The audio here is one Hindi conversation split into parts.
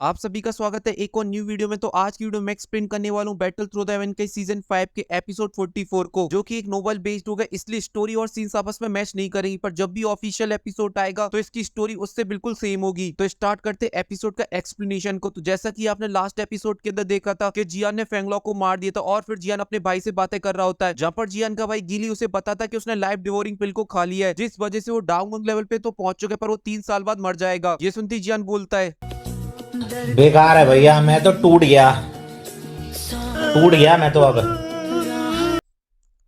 आप सभी का स्वागत है एक और न्यू वीडियो में। तो आज की वीडियो में एक्सप्लेन करने वाला हूँ बैटल थ्रू द हेवन के सीजन 5 के एपिसोड 44 को, जो कि एक नोवेल बेस्ड होगा, इसलिए स्टोरी और सीन्स आपस में मैच नहीं करेंगी। पर जब भी ऑफिशियल एपिसोड आएगा तो इसकी स्टोरी उससे बिल्कुल सेम होगी। तो स्टार्ट करते एपिसोड का एक्सप्लेनेशन को। तो जैसा कि आपने लास्ट एपिसोड के अंदर देखा था कि जियान ने फेंगलॉ को मार दिया था और फिर जियान अपने भाई से बातें कर रहा होता है, जहां पर जियान का भाई गिली उसे बताता है कि उसने लाइफ डिवोरिंग पिल को खा लिया है, जिस वजह से वो डाउन लेवल पे तो पहुंच चुके हैं, पर वो 3 साल बाद मर जाएगा। ये सुनती जियान बोलता है, बेकार है भैया, मैं तो टूट गया मैं तो अब।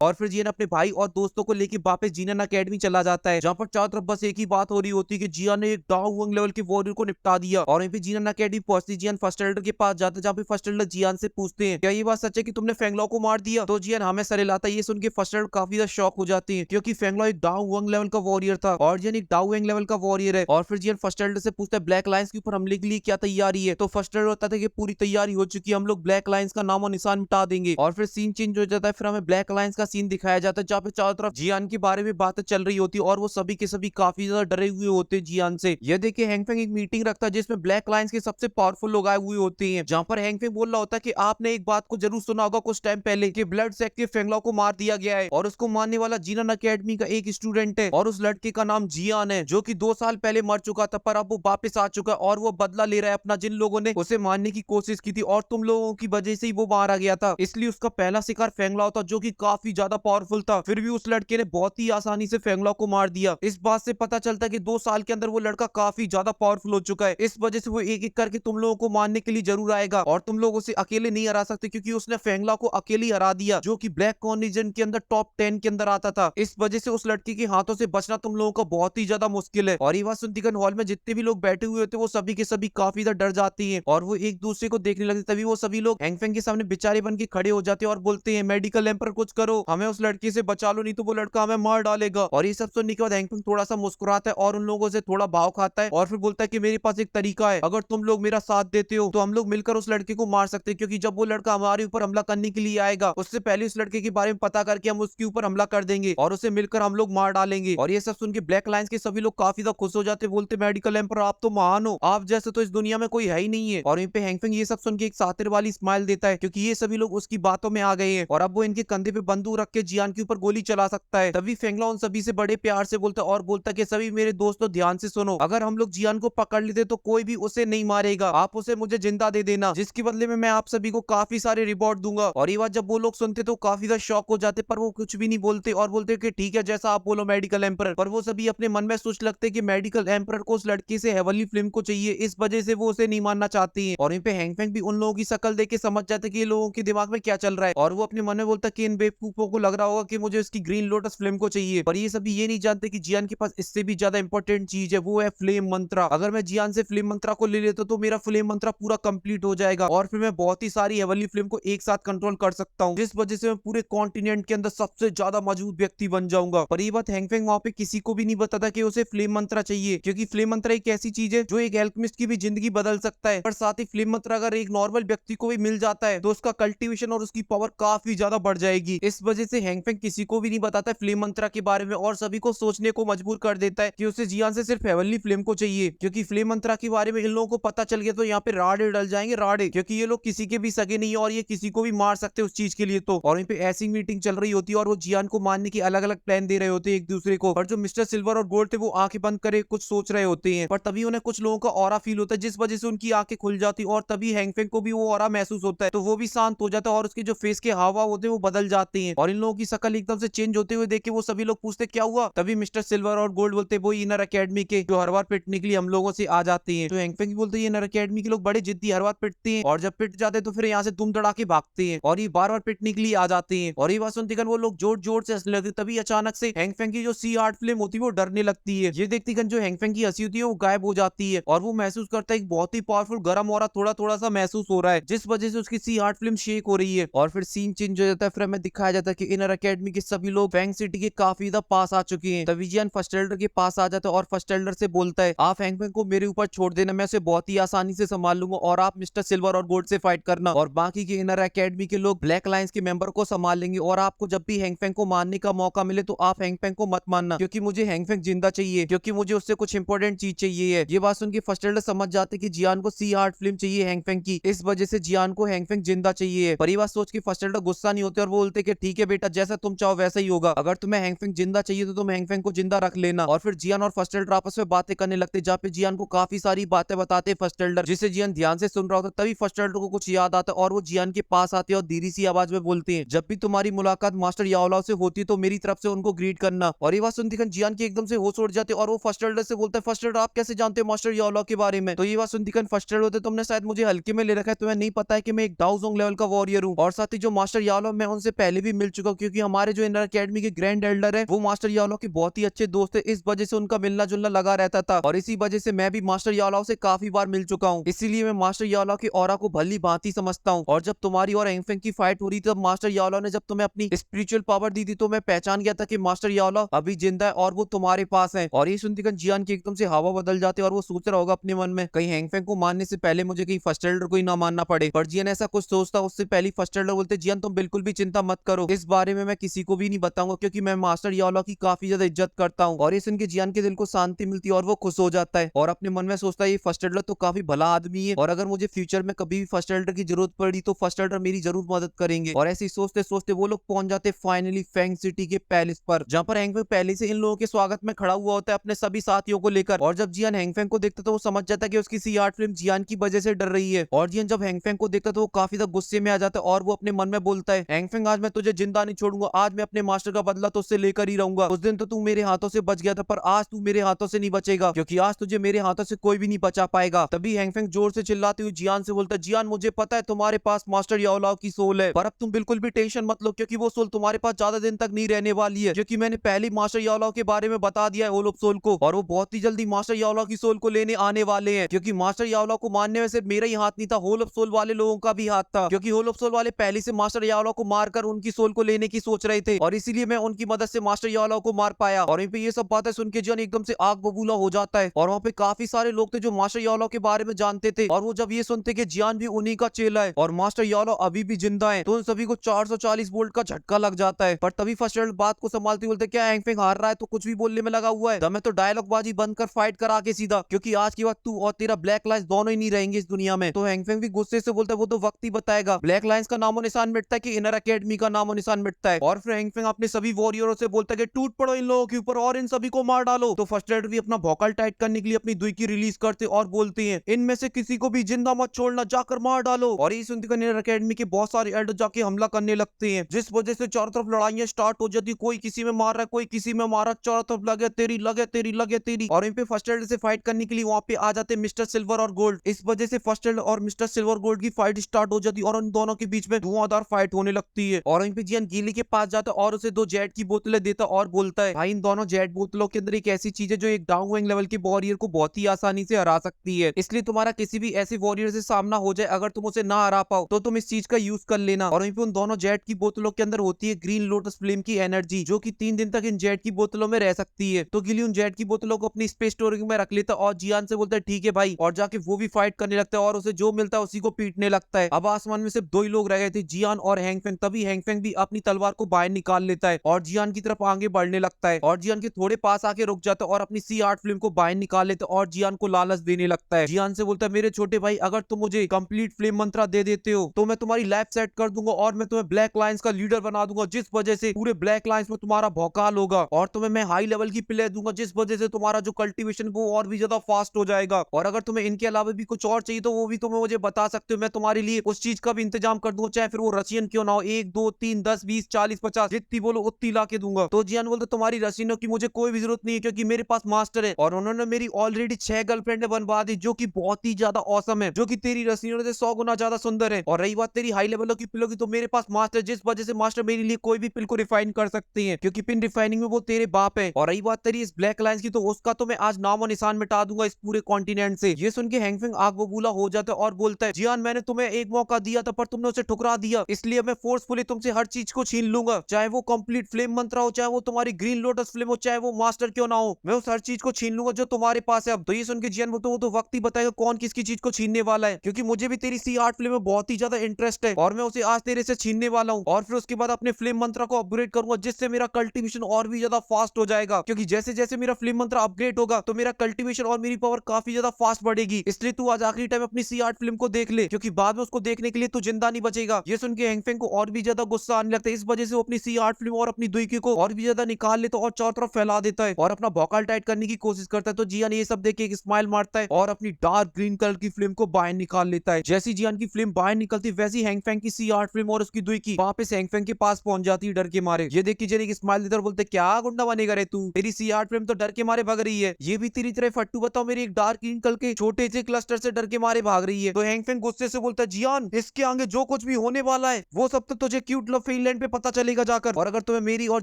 और फिर जियान अपने भाई और दोस्तों को लेकर वापस जीनन अकेडमी चला जाता है, जहां पर चारों तरफ बस एक ही बात हो रही होती है कि जियान ने एक डाउन लेवल के वॉरियर को निपटा दिया। और वहीं पे जीनन अकेडमी पहुंचती जियान फर्स्ट एल्डर के पास जाता है, जहां पे फर्स्ट एल्डर जियान से पूछते हैं क्या ये बात सच है कि तुमने फेंगलॉ को मार दिया। तो जियान हमें सरे लाता है। ये सुन के फर्स्ट एल्डर काफी ज्यादा शॉक हो जाती है, क्योंकि फेंगलॉ एक डाउन लेवल का वॉरियर था और जियान एक डाउन लेवल का वॉरियर है। और फिर जियान फर्स्ट एल्डर से पूछता है ब्लैक लाइन्स के ऊपर हमले के लिए क्या तैयारी है। तो फर्स्ट एल्डर बताता है कि पूरी तैयारी हो चुकी है, हम लोग ब्लैक लाइन्स का नामो निशान मिटा देंगे। और फिर सीन चेंज हो जाता है, फिर हमें ब्लैक लाइन्स का सीन दिखाया जाता है, जहाँ पे चारों तरफ जियान के बारे में बातें चल रही होती है और वो सभी के सभी काफी ज्यादा डरे हुए होते हैं जियान से। ये देखिए हैंगफेंग एक मीटिंग रखता है जिसमें ब्लैक लाइन्स के सबसे पावरफुल लोग आए हुए होते हैं, जहां पर हैंगफेंग बोल रहा होता है कि आपने एक बात को जरूर सुना होगा कुछ टाइम पहले कि ब्लड सेक्ट के फेंगलॉ को मार दिया गया है, और उसको मारने वाला जिनन अकेडमी का एक स्टूडेंट है और उस लड़के का नाम जियान है, जो कि 2 साल पहले मर चुका था, पर अब वो वापस आ चुका है और वो बदला ले रहा है अपना, जिन लोगों ने उसे मारने की कोशिश की थी और तुम लोगों की वजह से ही वो मारा गया था। इसलिए उसका पहला शिकार फेंगलॉ था, जो कि काफी ज्यादा पावरफुल था। फिर भी उस लड़के ने बहुत ही आसानी से फेंगलॉ को मार दिया। इस बात से पता चलता है कि 2 साल के अंदर वो लड़का काफी ज्यादा पावरफुल हो चुका है। इस वजह से वो एक एक करके तुम लोगों को मारने के लिए जरूर आएगा और तुम लोग उसे अकेले नहीं हरा सकते, क्योंकि उसने फेंगलॉ को अकेले ही हरा दिया, जो कि ब्लैक कॉर्निजन के अंदर टॉप 10 के अंदर आता था। इस वजह से उस लड़के के हाथों से बचना तुम लोगों का बहुत ही ज्यादा मुश्किल है। और ये बात सुनती हॉल में जितने भी लोग बैठे हुए होते वो सभी के सभी काफी ज्यादा डर जाती हैं और वो एक दूसरे को देखने लगते। तभी वो सभी लोग हैंगफेंग के सामने बेचारे बन के खड़े हो जाते हैं और बोलते हैं मेडिकल एम्पर कुछ करो, हमें उस लड़के से बचा लो, नहीं तो वो लड़का हमें मार डालेगा। और ये सब सुनने के बाद हैंगफेंग थोड़ा सा मुस्कुराता है और उन लोगों से थोड़ा भाव खाता है और फिर बोलता है कि मेरे पास एक तरीका है, अगर तुम लोग मेरा साथ देते हो तो हम लोग मिलकर उस लड़के को मार सकते हैं, क्योंकि जब वो लड़का हमारे ऊपर हमला करने के लिए आएगा उससे पहले उस लड़के के बारे में पता करके हम उसके ऊपर हमला कर देंगे और उसे मिलकर हम लोग मार डालेंगे। और ये सब सुन के ब्लैक लाइन्स के सभी लोग काफी ज्यादा खुश हो जाते, बोलते मेडिकल एम्पर आप तो महान हो, आप जैसे तो इस दुनिया में कोई है ही नहीं है। और वहीं पे हैंगफेंग ये सब सुन के एक सातिर वाली स्माइल देता है, क्योंकि ये सभी लोग उसकी बातों में आ गए हैं और अब वो इनके कंधे पे बंदूक रख के जियान के ऊपर गोली चला सकता है। तभी फेंगला उन सभी से बड़े प्यार से बोलता है और बोलता है कि सभी मेरे दोस्तों ध्यान से सुनो, अगर हम लोग जियान को पकड़ लेते तो कोई भी उसे नहीं मारेगा, आप उसे मुझे जिंदा दे देना, जिसके बदले में मैं आप सभी को काफी सारे रिवॉर्ड दूंगा। और ये बात जब वो लोग सुनते तो काफी ज्यादा शॉक हो जाते, पर वो कुछ भी नहीं बोलते और बोलते कि ठीक है जैसा आप बोलो मेडिकल एम्पर। पर वो सभी अपने मन में सोच लगते कि मेडिकल एम्पर को उस लड़की से हेवनली फिल्म को चाहिए, इस वजह से वो उसे नहीं मानना चाहती है। और वहीं पे हैंगफेंग भी उन लोगों की शक्ल देख के समझ जाते कि ये लोगों के दिमाग में क्या चल रहा है, और वो अपने मन में बोलता कि इन बेवकूफों को लग रहा होगा कि मुझे उसकी ग्रीन लोटस फिल्म को चाहिए। पर ये सभी ये नहीं जानते कि जियान के पास इससे भी ज्यादा इंपॉर्टेंट चीज है, वो है फ्लेम मंत्रा। अगर मैं जियान से फ्लेम मंत्रा को ले लेता तो मेरा फ्लेम मंत्रा पूरा कंप्लीट हो जाएगा और फिर मैं बहुत ही सारी हेवनली फिल्म को एक साथ कंट्रोल कर सकता हूँ, जिस वजह से मैं पूरे कॉन्टिनेंट के अंदर सबसे ज्यादा मजबूत व्यक्ति बन जाऊंगा। पर ये बात हैंगफेंग वहां पे किसी को भी नहीं बताता कि उसे फ्लेम मंत्रा चाहिए, क्योंकि फ्लेम मंत्रा एक ऐसी चीज है जो एक एल्केमिस्ट की भी जिंदगी बदल सकता है। पर साथ ही फ्लेम मंत्रा अगर एक नॉर्मल व्यक्ति को भी मिल जाता है तो उसका कल्टीवेशन और उसकी पावर काफी ज्यादा बढ़ जाएगी। इस वजह से हैंगफेंग किसी को भी नहीं बताता फ्लेम मंत्रा के बारे में और सभी को सोचने को मजबूर कर देता है कि उसे जियान से सिर्फ हेवनली फ्लेम को चाहिए, क्योंकि फ्लेम मंत्रा के बारे में इन लोगों को पता चल गया तो यहाँ पे राडे डल जाएंगे राडे, क्योंकि ये लोग किसी के भी सगे नहीं है और ये किसी को भी मार सकते उस चीज के लिए। तो और वहीं पे ऐसी मीटिंग चल रही होती है और वो जियान को मारने की अलग अलग प्लान दे रहे होते हैं एक दूसरे को, और जो मिस्टर सिल्वर और गोल्ड थे वो आंखें बंद करे कुछ सोच रहे होते हैं। पर तभी उन्हें कुछ लोगों का ऑरा फील होता है, जिस वजह से उनकी आंखें खुल जाती और तभी हैंगफेंग को भी वो ऑरा महसूस होता है, तो वो भी शांत हो जाता है और उसके जो फेस के हाव भाव होते हैं वो बदल जाते हैं और इन लोगों की शक्ल एकदम से चेंज होते हुए देख के वो सभी लोग पूछते क्या हुआ। तभी मिस्टर सिल्वर और गोल्ड बोलते वो इनर अकेडमी के जो हर बार पिटने के लिए हम लोगों से आ जाते हैं। तो हैंगफेंग बोलते हैं इनर अकेडमी के लोग बड़े जिद्दी हर बार पिटते हैं और जब पिट जाते हैं तो फिर यहाँ से दुम दड़ा के भागते हैं और ये बार बार पिटने के लिए आ जाते हैं। और ये बात सुनते वो लोग जोर जोर से हंसने लगते, तभी अचानक से हैंगफेंग की जो सी आर्ट फिल्म होती है वो डरने लगती है। ये देखते जो हैंगफेंग की हंसी होती है वो गायब हो जाती है और वो महसूस करता है एक बहुत ही पावरफुल गर्म हो रहा थोड़ा थोड़ा सा महसूस हो रहा है, जिस वजह से उसकी सी आर्ट फिल्म शेक हो रही है। और फिर सीन चेंज हो जाता है, फिर हमें दिखाया जाता है है कि इनर एकेडमी के सभी लोग फैंग सिटी के काफी ज्यादा पास आ चुके हैं। तभी जियान फर्स्ट एल्डर के पास आ जाता है और फर्स्ट एल्डर से बोलता है, आप हैंग फेंग को मेरे ऊपर छोड़ देना, मैं उसे बहुत ही आसानी से संभाल लूंगा और आप मिस्टर सिल्वर और गोल्ड से फाइट करना और बाकी के इनर एकेडमी के लोग ब्लैक लाइंस के मेंबर को संभाल लेंगे। और आपको जब भी हैंग फेंग को मारने का मौका मिले तो आप हैंग फेंग को मत मारना, क्योंकि मुझे हैंग फेंग जिंदा चाहिए, क्योंकि मुझे उससे कुछ इंपॉर्टेंट चीज चाहिए है। ये बात सुन के फर्स्ट एल्डर समझ जाते कि जियान को सी हार्ट फिल्म चाहिए हैंग फेंग की, इस वजह से जियान को हैंग फेंग जिंदा चाहिए। पर ये बात सोच के फर्स्ट एल्डर गुस्सा नहीं होते और वो बोलते कि ठीक है बेटा, जैसा तुम चाहो वैसा ही होगा, अगर तुम्हें हैंग फेंग जिंदा चाहिए तो तुम हैंग फेंग को जिंदा रख लेना। और फिर जियान और फर्स्ट एल्डर आपस में बातें करने लगते, जहाँ पे जियान को काफी सारी बातें बताते फर्स्ट एल्डर, जिसे जियान ध्यान से सुन रहा होता। तभी फर्स्ट एल्डर को कुछ याद आता और वो जियान के पास आते और धीरे सी आवाज में बोलते हैं, जब भी तुम्हारी मुलाकात मास्टर याओलाओ से होती तो मेरी तरफ से उनको ग्रीट करना। और ये बात सुनते जियान की एकदम से होश उड़ जाते और वो फर्स्ट एल्डर से बोलता है, फर्स्ट एल्डर आप कैसे जानते हो मास्टर याओलाओ के बारे में? तो ये बात सुनती फर्स्ट एल्डर होते, तुमने शायद मुझे हल्के में ले रखा है, तुम्हें नहीं पता है कि मैं एक डाउजोंग लेवल का वॉरियर हूँ और साथ ही जो मास्टर याओलाओ मैं उनसे पहले भी मिल चुका हूँ, क्योंकि हमारे जो इनर एकेडमी के ग्रैंड एल्डर है वो मास्टर याओलाओ के बहुत ही अच्छे दोस्त है, इस वजह से उनका मिलना जुलना लगा रहता था और इसी वजह से मैं भी मास्टर याओलाओ से काफी बार मिल चुका हूँ, इसीलिए मैं मास्टर याओलाओ की ऑरा को भली भांति समझता हूँ। और जब तुम्हारी और हैंग फेंग की फाइट हो रही तब मास्टर याओलाओ ने जब तुम्हें अपनी स्पिरिचुअल पावर दी थी तो मैं पहचान गया था कि मास्टर याओलाओ अभी जिंदा है और वो तुम्हारे पास है। और ये सुनती जियान की एकदम से हवा बदल जाती है और वो सोच रहा होगा अपने मन में, कहीं हैंग फेंग को मारने से पहले मुझे कहीं फर्स्ट एल्डर को ही ना मारना पड़े। पर जियान ऐसा कुछ सोचता उससे पहले फर्स्ट एल्डर बोलते, जियान तुम बिल्कुल भी चिंता मत करो, इस बारे में मैं किसी को भी नहीं बताऊंगा, क्योंकि मैं मास्टर याओलाओ की काफी ज्यादा इज्जत करता हूँ। और ये सुन के जियान के दिल को शांति मिलती है और वो खुश हो जाता है और अपने मन में सोचता है ये फर्स्ट एल्डर तो काफी भला आदमी है और अगर मुझे फ्यूचर में कभी भी फर्स्ट एल्डर की जरूरत पड़ी तो फर्स्ट एल्डर मेरी जरूर मदद करेंगे। और ऐसे ही सोचते सोचते वो लोग पहुंच जाते फाइनली फैंग सिटी के पैलेस पर, जहाँ पर हैंग फेंग पहले से इन लोगों के स्वागत में खड़ा हुआ होता है अपने सभी साथियों को लेकर। और जब जियान हैंग फेंग को देखता तो वो समझ जाता है कि उसकी सी आर्ट फिल्म जियान की वजह से डर रही है। और जियान जब हैंग फेंग को देखता तो वो काफी ज्यादा गुस्से में आ जाता है और वो अपने मन में बोलता है, हैंग फेंग आज मैं तुझे जिंदा नहीं छोड़ूंगा, आज मैं अपने मास्टर का बदला तो उससे लेकर ही रहूंगा। उस दिन तो तू मेरे हाथों से बच गया था पर आज तू मेरे हाथों से नहीं बचेगा, क्योंकि आज तुझे मेरे हाथों से कोई भी नहीं बचा पाएगा। तभी हैंग फेंग जोर से चिल्लाते हुए जियान से बोलता है, जियान मुझे पता है तुम्हारे पास मास्टर याओलाओ की सोल है, पर अब तुम बिल्कुल भी टेंशन मत लो, क्योंकि वो सोल तुम्हारे पास ज्यादा दिन तक नहीं रहने वाली है, क्योंकि मैंने पहले मास्टर याओलाओ के बारे में बता दिया है होल ऑफ सोल को और वो बहुत ही जल्दी मास्टर याओलाओ की सोल को लेने आने वाले हैं। क्योंकि मास्टर याओलाओ को मारने में सिर्फ मेरा ही हाथ नहीं था, होल ऑफ सोल वाले लोगों का भी हाथ था, क्योंकि होल ऑफ सोल वाले पहले से मास्टर याओलाओ को मारकर उनकी सोल को लेने की सोच रहे थे और इसीलिए मैं उनकी मदद से मास्टर याओलाओ को मार पाया। और ये सब बातें सुन के जियान एकदम से आग बबूला हो जाता है और वहाँ पे काफी सारे लोग थे जो मास्टर याओलाओ के बारे में जानते थे और वो जब ये सुनते कि जियान भी उन्हीं का चेला है और मास्टर याओलाओ अभी भी जिंदा है तो उन सभी को 440 वोल्ट का झटका लग जाता है। पर तभी फर्स्ट एल्डर बात को संभालते बोलते, क्या हैंग फेंग हार रहा है तो कुछ भी बोलने में लगा हुआ है, मैं तो डायलॉग बाजी बंद कर फाइट करा के सीधा, क्योंकि आज के बाद तू और तेरा ब्लैक लाइंस दोनों ही नहीं रहेंगे इस दुनिया में। तो हैंग फेंग भी गुस्से से बोलता है, वो तो वक्त ही बताएगा, ब्लैक लाइंस का नामो निशान मिटता है कि इनर एकेडमी का नामो निशान मिटता है। और फिर हैंग फेंग अपने सभी वॉरियरों से बोलता है कि टूट पड़ो इन लोगों के ऊपर और इन सभी को मार डालो। तो फर्स्ट एल्डर भी अपना भौकाल टाइट करने के लिए अपनी दुई की रिलीज करते और बोलते हैं, इनमें से किसी को भी जिंदा मत छोड़ना, जाकर मार डालो। और ये सुनते इनर एकेडमी के बहुत सारे एल्डर जाके हमला करने लगते हैं, जिस वजह से चारों तरफ लड़ाइयां स्टार्ट हो जाती, कोई किसी में मार रहा है कोई किसी में मार रहा है, चारों तरफ लगे तेरी लगे तेरी लगे तेरी। और इन पे फर्स्ट एल्डर से फाइट करने के लिए वहां पे आ जाते मिस्टर सिल्वर और गोल्ड, इस वजह से फर्स्ट एल्डर और मिस्टर सिल्वर गोल्ड की फाइट स्टार्ट हो जाती और उन दोनों के बीच में धुआंधार फाइट होने लगती है। और इन पे जियान गीली के पास जाता और उसे 2 जेट की बोतलें देता और बोलता है, भाई इन दोनों जेट बोतलों के अंदर एक ऐसी चीज है जो एक डाउन लेवल के वॉरियर को बहुत ही आसानी से हरा सकती है, इसलिए तुम्हारा किसी भी ऐसे वॉरियर से सामना हो जाए अगर तुम उसे ना हरा पाओ तो तुम इस चीज का यूज कर लेना। और वहीं पे उन दोनों जेट की बोतलों के अंदर होती है ग्रीन लोटस फ्लेम की एनर्जी, जो कि 3 दिन तक इन जेट की बोतलों में रह सकती है। तो गिली उन जेट की बोतलों को अपनी स्पेस स्टोरेज में रख लेता और जियान से बोलता है ठीक है भाई, और जाके वो भी फाइट करने लगता है और उसे जो मिलता है उसी को पीटने लगता है। अब आसमान में सिर्फ 2 ही लोग रह गए थे, जियान और हैंग फेंग। तभी हैंग फेंग भी अपनी तलवार को बाहर निकाल लेता है और जियान की तरफ आगे बढ़ने लगता है और जियान के थोड़े पास आके रुक जाता है और अपनी सी आर्ट फिल्म को बाहर निकाल लेता है और जियान को लालच देने लगता है। जियान से बोलता है, मेरे छोटे भाई अगर तुम मुझे कंप्लीट फ्लेम मंत्रा दे देते हो तो मैं तुम्हारी लाइफ सेट कर दूंगा और मैं तुम्हें ब्लैक लाइंस का लीडर बना दूंगा, जिस वजह से पूरे ब्लैक लाइंस में तुम्हारा भौकाल होगा, और तुम्हें मैं हाई लेवल की प्ले दूंगा जिस वजह से तुम्हारा जो कल्टीवेशन वो और भी ज्यादा फास्ट हो जाएगा। और अगर तुम्हें इनके अलावा भी कुछ और चाहिए तो वो भी तुम्हें मुझे बता सकते हो, मैं तुम्हारे लिए उस चीज का भी इंतजाम कर दूंगा, चाहे फिर वो रशियन क्यों ना हो, 1 2 3 10 20 40 50 जितनी बोलो उतनी ला के दूंगा। तो जियान बोलते तुम्हारी रशियनों की मुझे कोई भी जरूरत नहीं है, क्योंकि मेरे पास मास्टर है और उन्होंने मेरी ऑलरेडी 6 गर्लफ्रेंड बनवा दी जो कि बहुत ही ज्यादा औसम है, जो कि तेरी रशियनों से 100 गुना ज्यादा सुंदर है। और रही बात तेरी हाई लेवल की पिलो की, तो मेरे पास मास्टर, जिस वजह से मास्टर मेरे लिए कोई भी पिल को रिफाइन कर सकते हैं, क्योंकि पिन रिफाइनिंग में वो तेरे बाप है। और रही बात तेरी इस ब्लैक लाइंस की, तो उसका तो मैं आज नामो निशान मिटा दूंगा इस पूरे कॉन्टिनेंट से। ये सुन के हैंग फेंग आग बबूला हो जाता है और बोलता है, जियान मैंने तुम्हें एक मौका दिया था पर तुमने उसे ठुकरा दिया, इसलिए मैं फोर्सफुली तुमसे हर चीज चीज को छीन लूंगा, चाहे वो कंप्लीट फ्लेम मंत्रा हो, चाहे वो तुम्हारी ग्रीन लोटस फ्लेम हो, चाहे वो मास्टर क्यों ना हो, मैं उस हर चीज को छीन लूंगा जो तुम्हारे पास है। अब तो ये सुन के जियान वो तो वक्त ही बताएगा कौन किसकी चीज को छीनने वाला है, क्योंकि मुझे भी तेरी C8 फ्लेम में बहुत ही ज्यादा इंटरेस्ट है और मैं उसे आज तेरे से छीनने वाला हूँ। और फिर उसके बाद अपने फ्लेम मंत्रा को अपग्रेड करूंगा, जिससे मेरा कल्टीवेशन और भी ज्यादा फास्ट हो जाएगा, क्योंकि जैसे जैसे मेरा फ्लेम मंत्रा अपग्रेड होगा तो मेरा कल्टीवेशन और मेरी पावर काफी ज्यादा फास्ट बढ़ेगी। इसलिए तू आज आखिरी टाइम अपनी C8 फिल्म को देख ले, क्योंकि बाद में उसको देखने के लिए तू जिंदा नहीं बचेगा। ये सुन के हैंगफेंग को और भी ज्यादा गुस्सा आने लगता है। इस वजह से वो अपनी C8 फिल्म और अपनी दुईकी को और भी ज्यादा निकाल लेता है और चारों तरफ फैला देता है और अपना भौकाल टाइट करने की कोशिश करता है। तो जियान ये सब देख के एक स्माइल मारता है और अपनी डार्क ग्रीन कलर की फिल्म को बाहर निकाल लेता है। जैसी जियान की फिल्म बाहर निकलती वैसी हैंगफेंग की C8 फिल्म और उसकी दुईकी वापस हैंगफेंग के पास पहुंच जाती है डर के मारे। ये देख के जियान एक स्माइल देता है और बोलते क्या गुंडा बनेगा रे तू, तेरी C8 फिल्म तो डर के मारे भाग रही है, ये भी तेरी तरह फट्टू बताओ मेरी एक डार्क ग्रीन कलर के छोटे से क्लस्टर से डर के मारे भाग रही है। तो हैंगफेंग गुस्से से बोलता है जियान इसके आगे जो कुछ भी होने वाला है वो सब तो तुझे क्यूट लव फेनलैंड पे पता चलेगा जाकर। और अगर तुम्हें मेरी और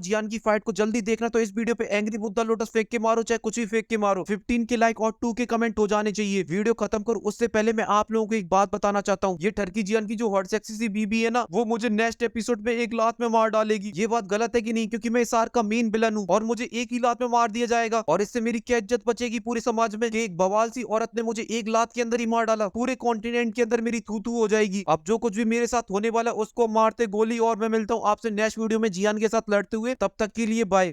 जियान की फाइट को जल्दी देखना तो इस वीडियो पे एंग्री बुद्धा लोटस फेंक के मारो, चाहे कुछ भी फेंक के मारो। 15 के लाइक और 2 के कमेंट हो जाने चाहिए। वीडियो खत्म करो उससे पहले मैं आप लोगों को एक बात बताना चाहता हूँ, ये टर्की जियान की जो हॉट सेक्सी सी बीबी है ना, वो मुझे नेक्स्ट एपिसोड में एक लात में मार डालेगी। ये बात गलत है कि नहीं, क्योंकि मैं इस आर्क का मेन विलन हूँ और मुझे एक ही लात में मार दिया जाएगा और इससे मेरी क्या इज्जत बचेगी पूरे समाज में कि एक बवाल सी औरत ने मुझे एक लात के अंदर ही मार डाला। पूरे कॉन्टिनेंट के अंदर मेरी थू थू हो जाएगी। अब जो कुछ भी मेरे साथ होने वाला उसको मारते गोली। और मैं मिलता हूँ आपसे नेक्स्ट वीडियो में जियान के साथ लड़ते हुए, तब तक के लिए बाय।